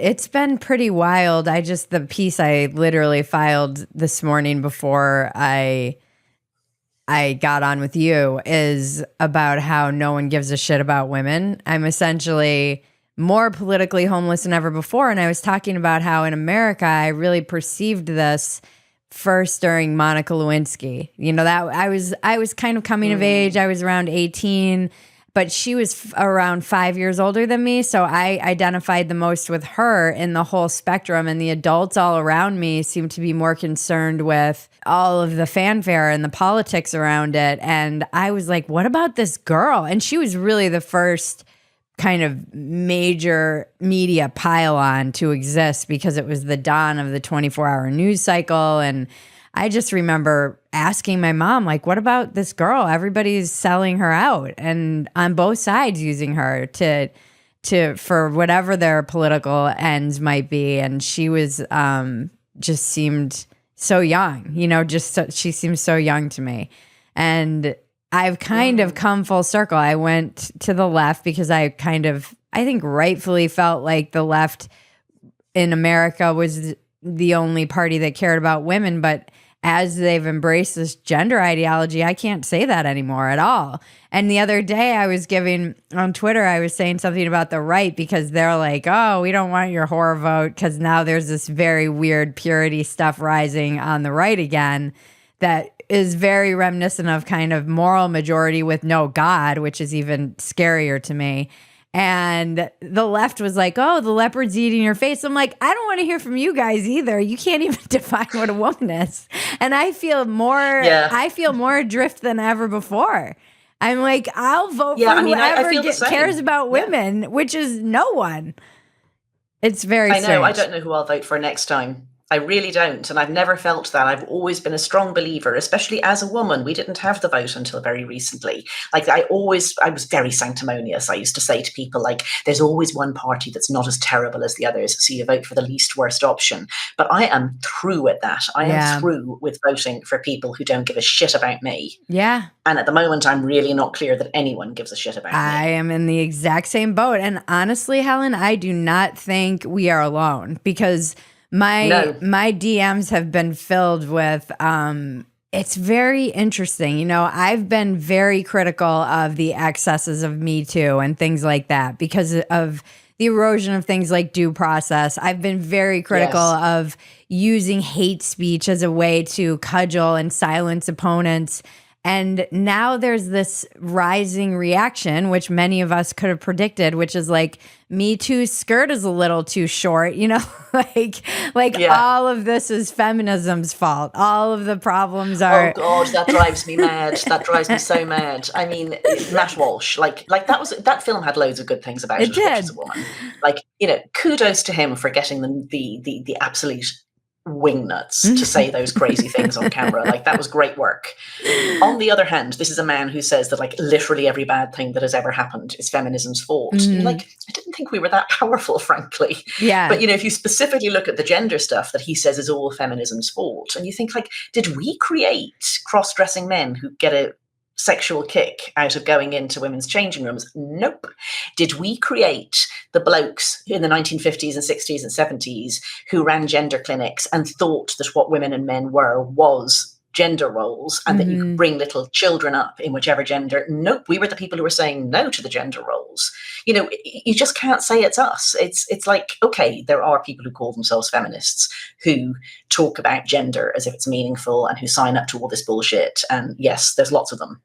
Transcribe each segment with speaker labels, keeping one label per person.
Speaker 1: It's been pretty wild. The piece I literally filed this morning before I got on with you is about how no one gives a shit about women. I'm essentially more politically homeless than ever before. And I was talking about how in America, I really perceived this first during Monica Lewinsky. That I was kind of coming of age. I was around 18, but she was around 5 years older than me. So I identified the most with her in the whole spectrum. And the adults all around me seemed to be more concerned with all of the fanfare and the politics around it. And I was like, what about this girl? And she was really the first kind of major media pile-on to exist because it was the dawn of the 24-hour news cycle. And I just remember asking my mom, like, what about this girl? Everybody's selling her out and on both sides using her to for whatever their political ends might be. And she was just seemed so young, she seems so young to me. And I've kind of come full circle. I went to the left because I think rightfully felt like the left in America was the only party that cared about women. But as they've embraced this gender ideology, I can't say that anymore at all. And the other day I was on Twitter, I was saying something about the right because they're like, oh, we don't want your whore vote because now there's this very weird purity stuff rising on the right again that is very reminiscent of kind of moral majority with no God, which is even scarier to me. And the left was like, oh, the leopard's eating your face. I'm like, I don't want to hear from you guys either. You can't even define what a woman is. And I feel more adrift than ever before. I'm like, I'll vote for whoever cares about women, which is no one. It's very strange.
Speaker 2: I know. I don't know who I'll vote for next time. I really don't. And I've never felt that. I've always been a strong believer, especially as a woman. We didn't have the vote until very recently. Like I was very sanctimonious. I used to say to people, like, there's always one party that's not as terrible as the others. So you vote for the least worst option. But I am through with that. I am through with voting for people who don't give a shit about me.
Speaker 1: Yeah.
Speaker 2: And at the moment, I'm really not clear that anyone gives a shit about me.
Speaker 1: I am in the exact same boat. And honestly, Helen, I do not think we are alone because my DMs have been filled with, it's very interesting. I've been very critical of the excesses of Me Too and things like that because of the erosion of things like due process. I've been very critical of using hate speech as a way to cudgel and silence opponents. And now there's this rising reaction, which many of us could have predicted, which is like, Me Too's skirt is a little too short, all of this is feminism's fault. All of the problems are.
Speaker 2: Oh God, that drives me mad. That drives me so mad. I mean, Matt Walsh, like that film had loads of good things about it. As a woman, kudos to him for getting the absolute wingnuts to say those crazy things on camera. Like, that was great work. On the other hand, this is a man who says that like literally every bad thing that has ever happened is feminism's fault. Like, I didn't think we were that powerful, frankly.
Speaker 1: Yeah.
Speaker 2: But if you specifically look at the gender stuff that he says is all feminism's fault, and you think, like, did we create cross-dressing men who get a sexual kick out of going into women's changing rooms? Nope. Did we create the blokes in the 1950s and 60s and 70s who ran gender clinics and thought that what women and men was gender roles and that you could bring little children up in whichever gender? Nope. We were the people who were saying no to the gender roles. You just can't say it's us. It's like, okay, there are people who call themselves feminists who talk about gender as if it's meaningful and who sign up to all this bullshit. And yes, there's lots of them.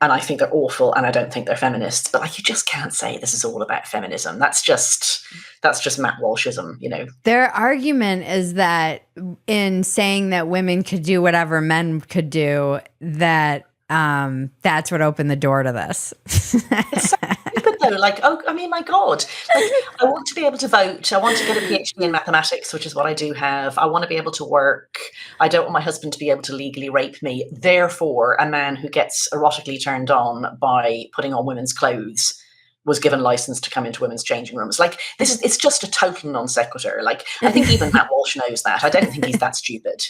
Speaker 2: And I think they're awful, and I don't think they're feminists. But like, you just can't say this is all about feminism. That's just Matt Walshism,
Speaker 1: Their argument is that in saying that women could do whatever men could do, that that's what opened the door to this.
Speaker 2: It's so stupid though. Like, oh, I mean, my God. Like, I want to be able to vote. I want to get a PhD in mathematics, which is what I do have. I want to be able to work. I don't want my husband to be able to legally rape me. Therefore, a man who gets erotically turned on by putting on women's clothes was given license to come into women's changing rooms. Like, it's just a total non sequitur. Like, I think even Matt Walsh knows that. I don't think he's that stupid.